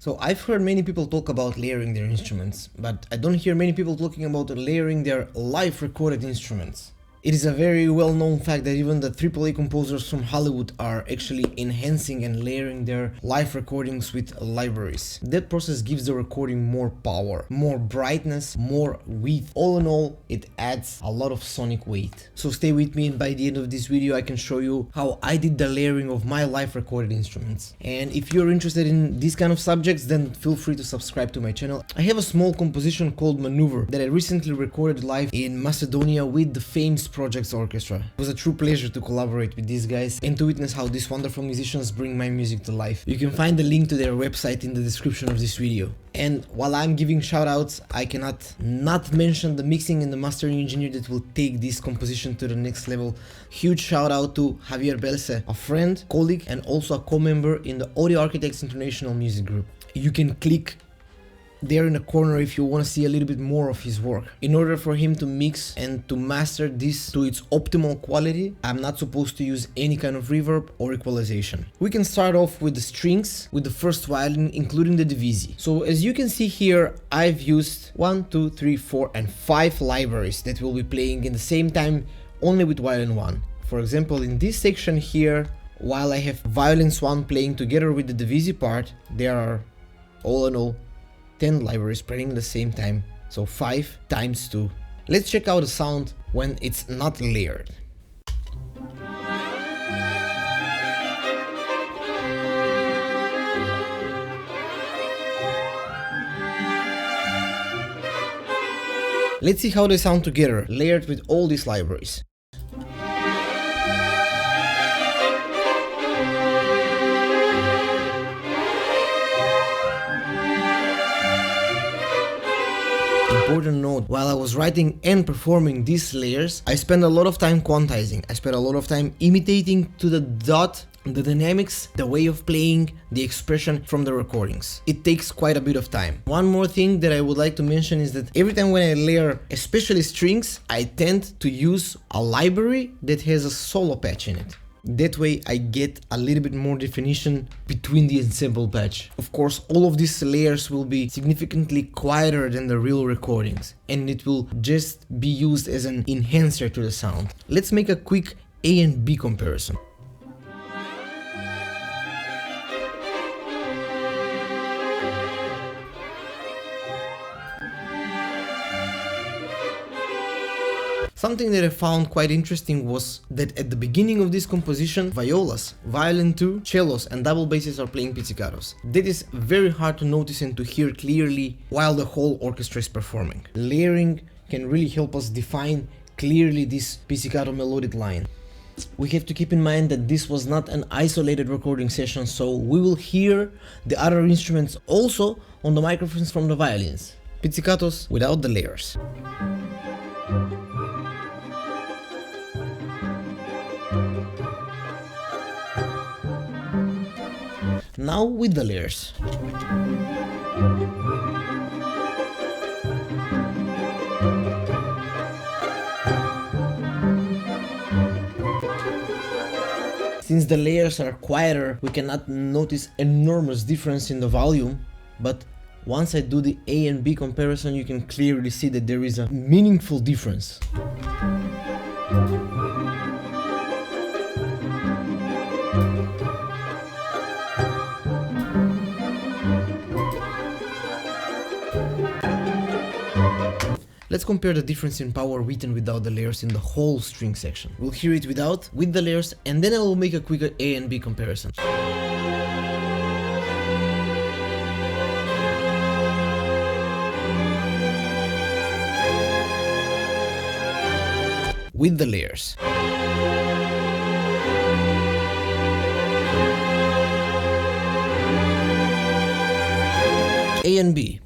So I've heard many people talk about layering their instruments, but I don't hear many people talking about layering their live recorded instruments. It is a very well-known fact that even the AAA composers from Hollywood are actually enhancing and layering their live recordings with libraries. That process gives the recording more power, more brightness, more width. All in all, it adds a lot of sonic weight. So stay with me, and by the end of this video I can show you how I did the layering of my live recorded instruments. And if you're interested in these kind of subjects, then feel free to subscribe to my channel. I have a small composition called Manoeuvre that I recently recorded live in Macedonia with the famous Project's Orchestra. It was a true pleasure to collaborate with these guys and to witness how these wonderful musicians bring my music to life. You can find the link to their website in the description of this video. And while I'm giving shoutouts, I cannot not mention the mixing and the mastering engineer that will take this composition to the next level. Huge shout out to Javier Belze, a friend, colleague, and also a co-member in the Audio Architects International Music Group. You can click there in the corner if you want to see a little bit more of his work. In order for him to mix and to master this to its optimal quality, I'm not supposed to use any kind of reverb or equalization. We can start off with the strings, with the first violin, including the divisi. So as you can see here, I've used 1, 2, 3, 4 and 5 libraries that will be playing in the same time only with violin 1. For example, in this section here, while I have violins 1 playing together with the divisi part, there are all in all 10 libraries playing at the same time, so 5 times 2. Let's check out the sound when it's not layered. Let's see how they sound together, layered with all these libraries. Important note, while I was writing and performing these layers, I spent a lot of time quantizing. I spent a lot of time imitating to the dot the dynamics, the way of playing, the expression from the recordings. It takes quite a bit of time. One more thing that I would like to mention is that every time when I layer, especially strings, I tend to use a library that has a solo patch in it. That way I get a little bit more definition between the ensemble patch. Of course, all of these layers will be significantly quieter than the real recordings, and it will just be used as an enhancer to the sound. Let's make a quick A and B comparison. Something that I found quite interesting was that at the beginning of this composition, violas, violin 2, cellos and double basses are playing pizzicatos. That is very hard to notice and to hear clearly while the whole orchestra is performing. Layering can really help us define clearly this pizzicato melodic line. We have to keep in mind that this was not an isolated recording session, so we will hear the other instruments also on the microphones from the violins. Pizzicatos without the layers. Now with the layers. Since the layers are quieter, we cannot notice enormous difference in the volume, but once I do the A and B comparison, you can clearly see that there is a meaningful difference. Let's compare the difference in power with and without the layers in the whole string section. We'll hear it without, with the layers, and then I will make a quicker A and B comparison. With the layers. A and B.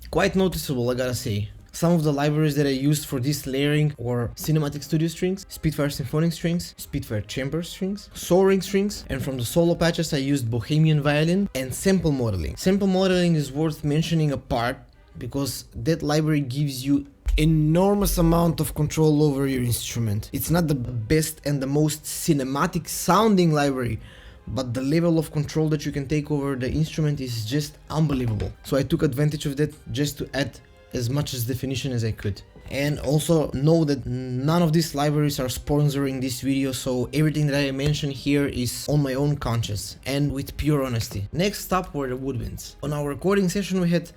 Quite noticeable, I gotta say. Some of the libraries that I used for this layering were Cinematic Studio strings, Spitfire Symphonic strings, Spitfire Chamber strings, Soaring strings, and from the solo patches I used Bohemian Violin and Sample Modeling. Sample Modeling is worth mentioning apart because that library gives you enormous amount of control over your instrument. It's not the best and the most cinematic sounding library, but the level of control that you can take over the instrument is just unbelievable. So I took advantage of that just to add as much as definition as I could. And also know that none of these libraries are sponsoring this video, so everything that I mention here is on my own conscience and with pure honesty. Next up were the woodwinds. On our recording session we had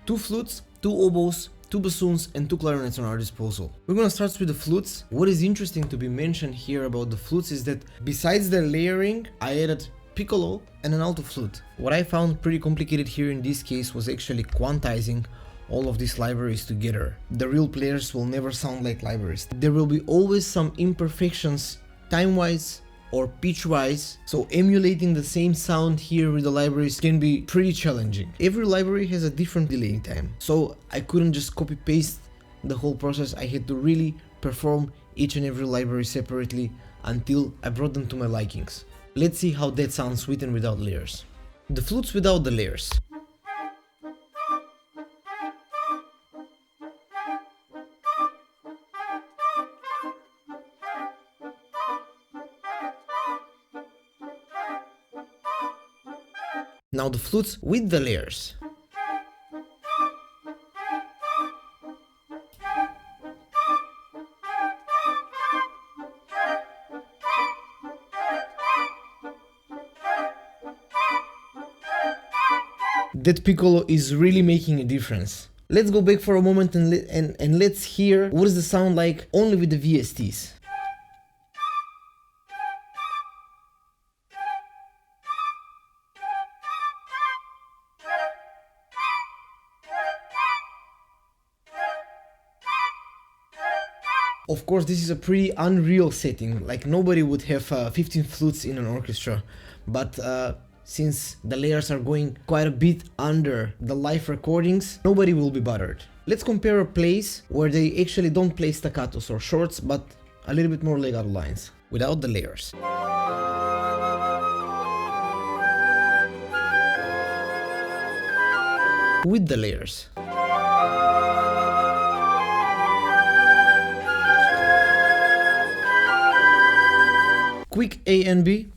2 flutes, 2 oboes, 2 bassoons and 2 clarinets on our disposal. We're gonna start with the flutes. What is interesting to be mentioned here about the flutes is that besides the layering, I added piccolo and an alto flute. What I found pretty complicated here in this case was actually quantizing all of these libraries together. The real players will never sound like libraries. There will be always some imperfections time-wise or pitch-wise, so emulating the same sound here with the libraries can be pretty challenging. Every library has a different delaying time, so I couldn't just copy-paste the whole process. I had to really perform each and every library separately until I brought them to my likings. Let's see how that sounds with and without layers. The flutes without the layers. Now the flutes with the layers. That piccolo is really making a difference. Let's go back for a moment and let's hear what does the sound like only with the VSTs. Of course, this is a pretty unreal setting, like nobody would have 15 flutes in an orchestra, but since the layers are going quite a bit under the live recordings, nobody will be bothered. Let's compare a place where they actually don't play staccatos or shorts, but a little bit more legato lines, without the layers. With the layers. Quick A and B.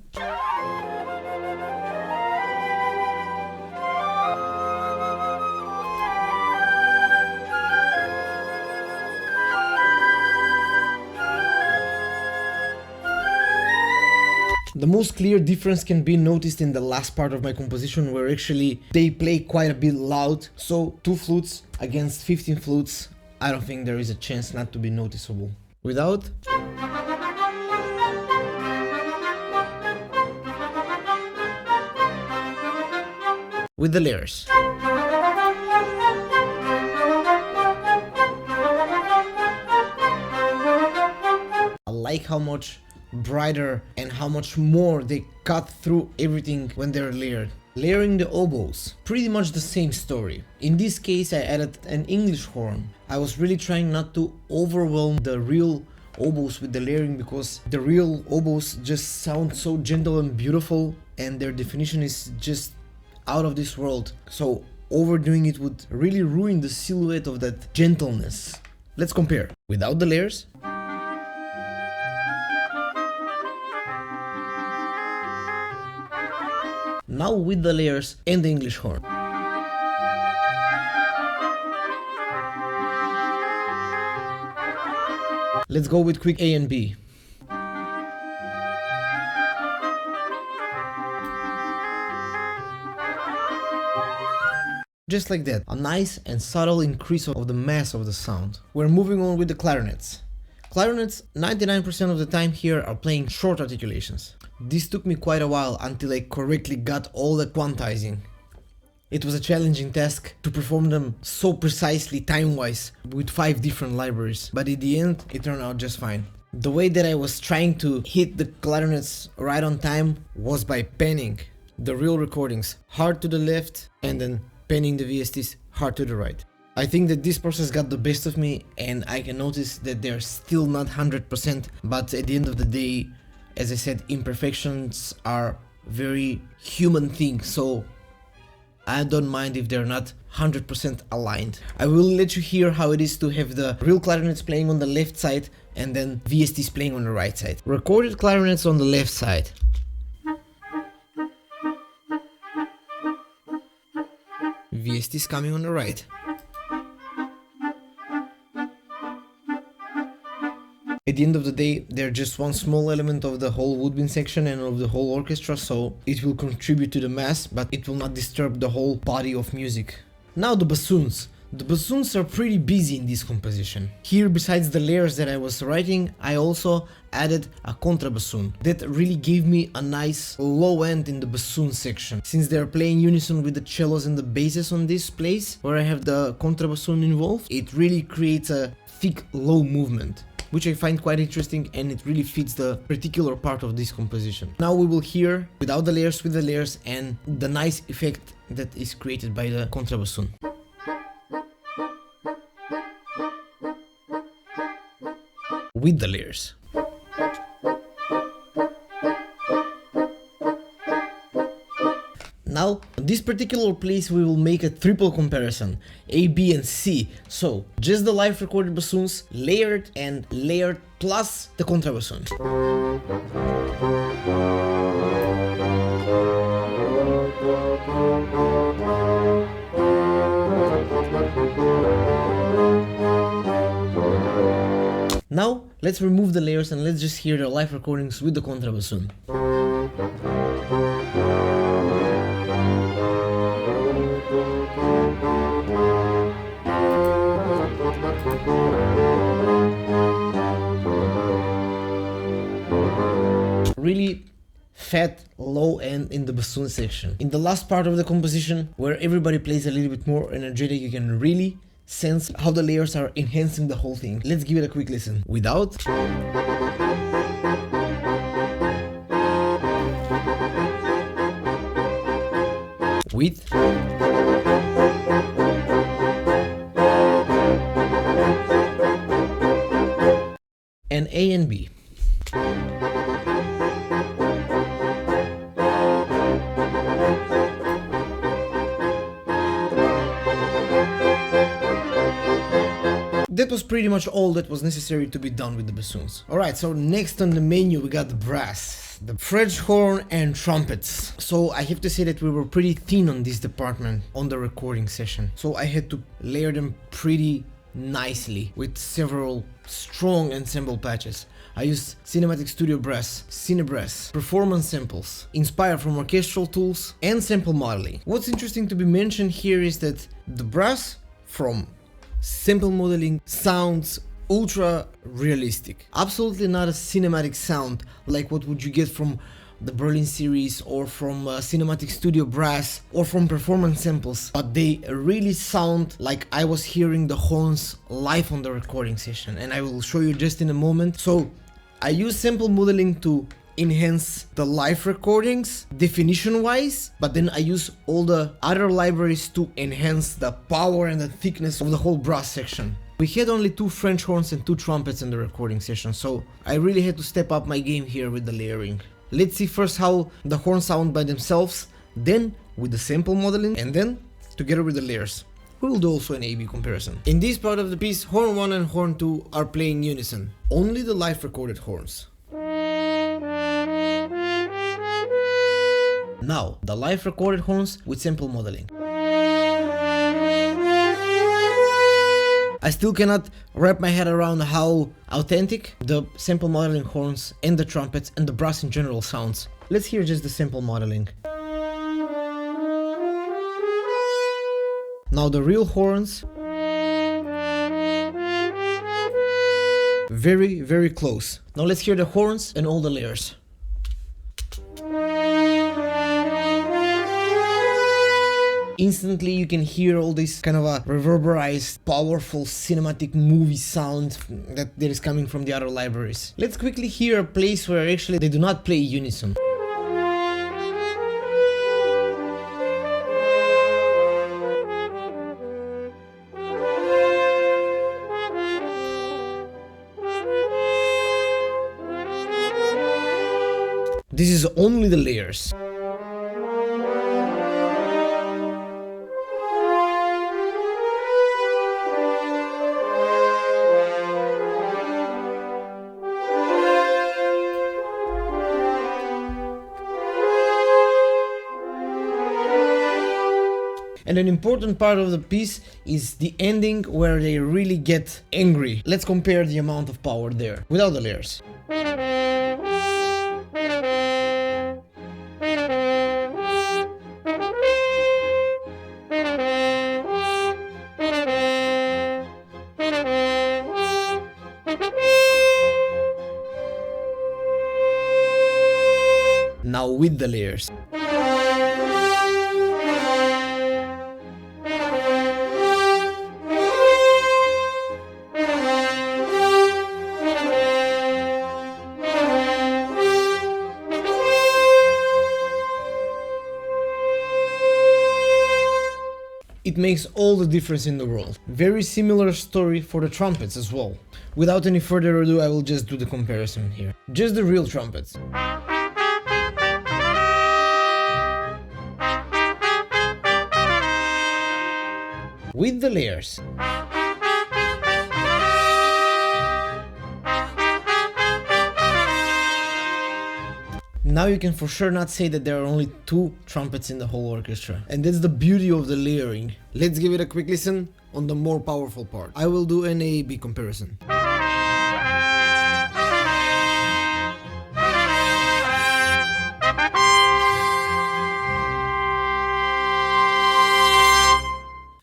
The most clear difference can be noticed in the last part of my composition, where actually they play quite a bit loud. So 2 flutes against 15 flutes, I don't think there is a chance not to be noticeable. Without. With the layers. I like how much brighter and how much more they cut through everything when they're layered. Layering the oboes, pretty much the same story. In this case I added an English horn. I was really trying not to overwhelm the real oboes with the layering, because the real oboes just sound so gentle and beautiful and their definition is just out of this world. So overdoing it would really ruin the silhouette of that gentleness. Let's compare. Without the layers. Now with the layers and the English horn. Let's go with quick A and B. Just like that, a nice and subtle increase of the mass of the sound. We're moving on with the clarinets. Clarinets, 99% of the time here are playing short articulations. This took me quite a while until I correctly got all the quantizing. It was a challenging task to perform them so precisely time-wise with 5 different libraries, but in the end it turned out just fine. The way that I was trying to hit the clarinets right on time was by panning the real recordings hard to the left and then panning the VSTs hard to the right. I think that this process got the best of me, and I can notice that they're still not 100%, but at the end of the day, as I said, imperfections are very human thing, so I don't mind if they're not 100% aligned. I will let you hear how it is to have the real clarinets playing on the left side and then VSTs playing on the right side. Recorded clarinets on the left side. VSTs coming on the right. At the end of the day, they're just one small element of the whole woodwind section and of the whole orchestra, so it will contribute to the mass, but it will not disturb the whole body of music. Now the bassoons. The bassoons are pretty busy in this composition. Here, besides the layers that I was writing, I also added a contrabassoon. That really gave me a nice low end in the bassoon section. Since they're playing unison with the cellos and the basses on this place, where I have the contrabassoon involved, it really creates a thick low movement, which I find quite interesting, and it really fits the particular part of this composition. Now we will hear without the layers, with the layers, and the nice effect that is created by the contrabassoon. With the layers. Now, in this particular place we will make a triple comparison, A, B and C. So, just the live recorded bassoons, layered and layered, plus the contrabassoon. Now, let's remove the layers and let's just hear the live recordings with the contrabassoon. Really fat low end in the bassoon section. In the last part of the composition, where everybody plays a little bit more energetic, you can really sense how the layers are enhancing the whole thing. Let's give it a quick listen. Without. With. And A and B. That was pretty much all that was necessary to be done with the bassoons. Alright, so next on the menu we got the brass, the French horn and trumpets. So I have to say that we were pretty thin on this department on the recording session. So I had to layer them pretty nicely with several strong ensemble patches. I used Cinematic Studio Brass, Cinebrass, performance samples, inspired from orchestral tools, and sample modeling. What's interesting to be mentioned here is that the brass from sample modeling sounds ultra realistic. Absolutely not a cinematic sound like what would you get from the Berlin series or from Cinematic Studio Brass or from performance samples, but they really sound like I was hearing the horns live on the recording session, and I will show you just in a moment. So I use sample modeling to enhance the live recordings definition wise, but then I use all the other libraries to enhance the power and the thickness of the whole brass section. We had only 2 French horns and 2 trumpets in the recording session, so I really had to step up my game here with the layering. Let's see first how the horns sound by themselves, then with the sample modeling, and then together with the layers. We will do also an A-B comparison. In this part of the piece, horn 1 and horn 2 are playing unison, only the live recorded horns. Now, the live recorded horns with sample modeling. I still cannot wrap my head around how authentic the sample modeling horns and the trumpets and the brass in general sounds. Let's hear just the sample modeling. Now the real horns. Very, very close. Now let's hear the horns and all the layers. Instantly you can hear all this kind of a reverberized, powerful cinematic movie sound that is coming from the other libraries. Let's quickly hear a place where actually they do not play unison. This is only the layers. And an important part of the piece is the ending where they really get angry. Let's compare the amount of power there, without the layers. Now with the layers. It makes all the difference in the world. Very similar story for the trumpets as well. Without any further ado, I will just do the comparison here. Just the real trumpets. With the layers. Now you can for sure not say that there are only 2 trumpets in the whole orchestra. And that's the beauty of the layering. Let's give it a quick listen on the more powerful part. I will do an A-B comparison.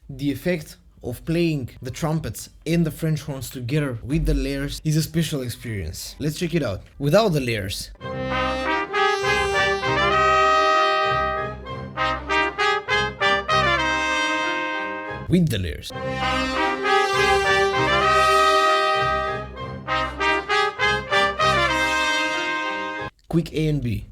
The effect of playing the trumpets and the French horns together with the layers is a special experience. Let's check it out. Without the layers. With the layers. Quick A and B.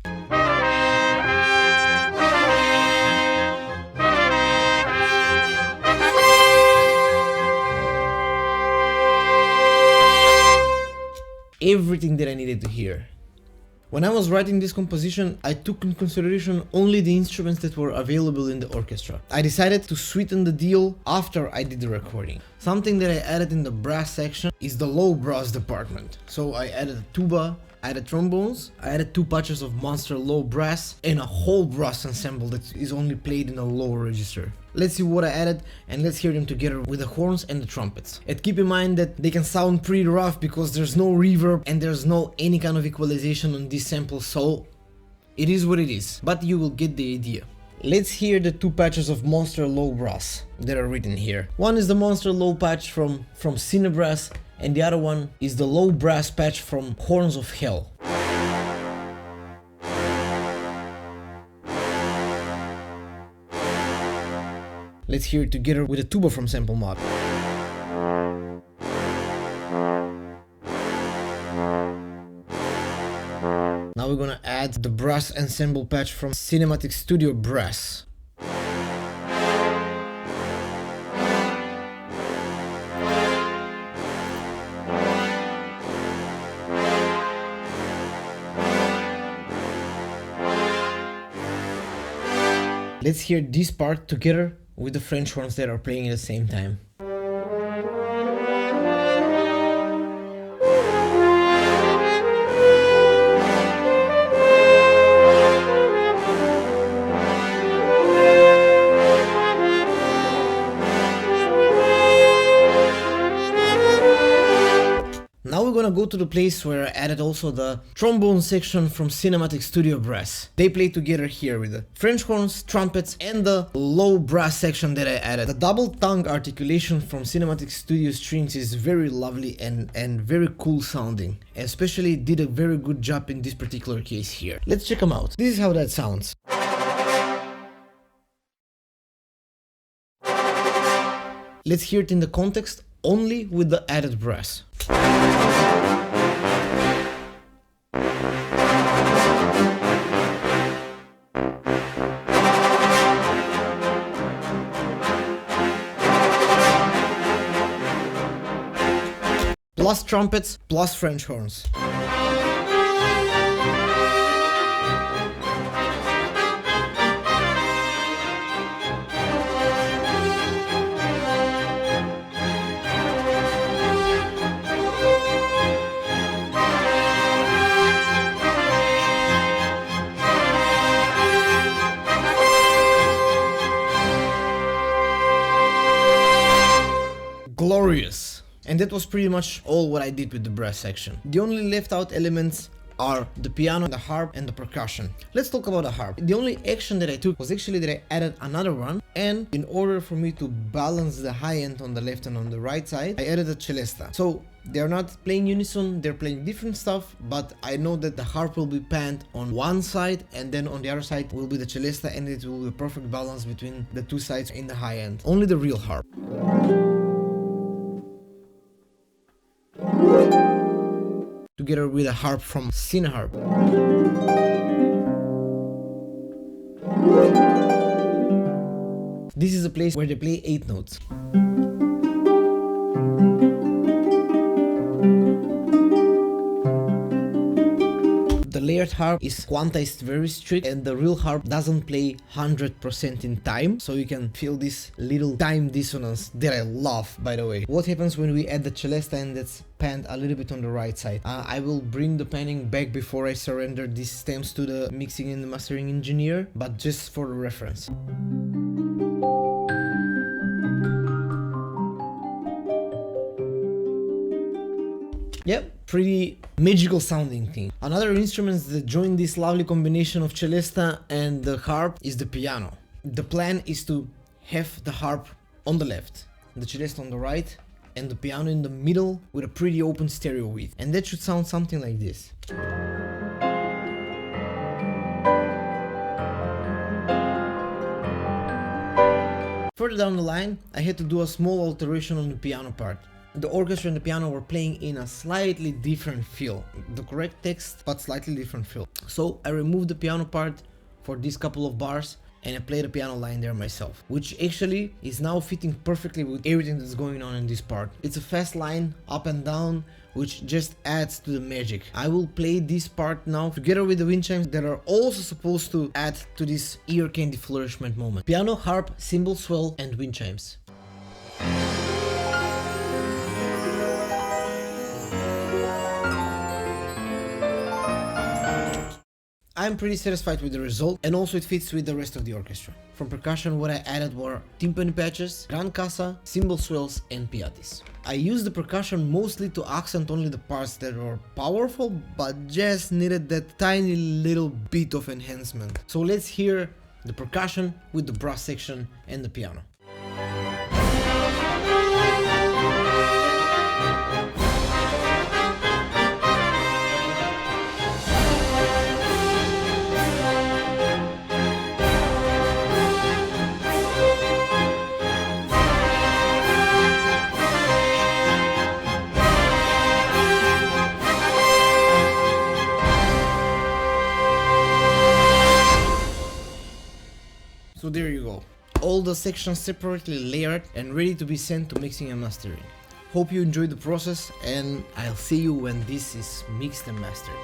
Everything that I needed to hear. When I was writing this composition, I took in consideration only the instruments that were available in the orchestra. I decided to sweeten the deal after I did the recording. Something that I added in the brass section is the low brass department. So I added a tuba, I added trombones, I added 2 patches of monster low brass and a whole brass ensemble that is only played in a low register. Let's see what I added and let's hear them together with the horns and the trumpets. And keep in mind that they can sound pretty rough because there's no reverb and there's no any kind of equalization on this sample, so it is what it is, but you will get the idea. Let's hear the 2 patches of monster low brass that are written here. One is the monster low patch from Cinebrass and the other one is the low brass patch from Horns of Hell. Let's hear it together with a tuba from Sample Mod. Now we're gonna add the brass ensemble patch from Cinematic Studio Brass. Let's hear this part together with the French horns that are playing at the same time. Now we're gonna go to the place where I added also the trombone section from Cinematic Studio Brass. They play together here with the French horns, trumpets and the low brass section that I added. The double tongue articulation from Cinematic Studio Strings is very lovely and very cool sounding. Especially did a very good job in this particular case here. Let's check them out. This is how that sounds. Let's hear it in the context only with the added brass. Plus trumpets, plus French horns. glorious. And that was pretty much all what I did with the brass section. The only left out elements are the piano, the harp, and the percussion. Let's talk about the harp. The only action that I took was actually that I added another one, and in order for me to balance the high end on the left and on the right side, I added a celesta. So they're not playing unison, they're playing different stuff, but I know that the harp will be panned on one side, and then on the other side will be the celesta, and it will be a perfect balance between the two sides in the high end. Only the real harp. Together with a harp from Cineharp. This is a place where they play 8 notes. The layered harp is quantized very strict, and the real harp doesn't play 100% in time, so you can feel this little time dissonance that I love, by the way. What happens when we add the celesta and that's panned a little bit on the right side? I will bring the panning back before I surrender these stems to the mixing and the mastering engineer, but just for the reference. Yep, pretty magical sounding thing. Another instrument that join this lovely combination of celesta and the harp is the piano. The plan is to have the harp on the left, the celesta on the right, and the piano in the middle with a pretty open stereo width. And that should sound something like this. Further down the line, I had to do a small alteration on the piano part. The orchestra and the piano were playing in a slightly different feel. The correct text, but slightly different feel. So I removed the piano part for these couple of bars, and I played the piano line there myself, which actually is now fitting perfectly with everything that's going on in this part. It's a fast line, up and down, which just adds to the magic. I will play this part now together with the wind chimes that are also supposed to add to this ear candy flourishment moment. Piano, harp, cymbal swell, and wind chimes. I'm pretty satisfied with the result, and also it fits with the rest of the orchestra. From percussion, what I added were timpani patches, grand cassa, cymbal swells, and piattis. I used the percussion mostly to accent only the parts that were powerful, but just needed that tiny little bit of enhancement. So let's hear the percussion with the brass section and the piano. So there you go, all the sections separately layered and ready to be sent to mixing and mastering. Hope you enjoyed the process, and I'll see you when this is mixed and mastered.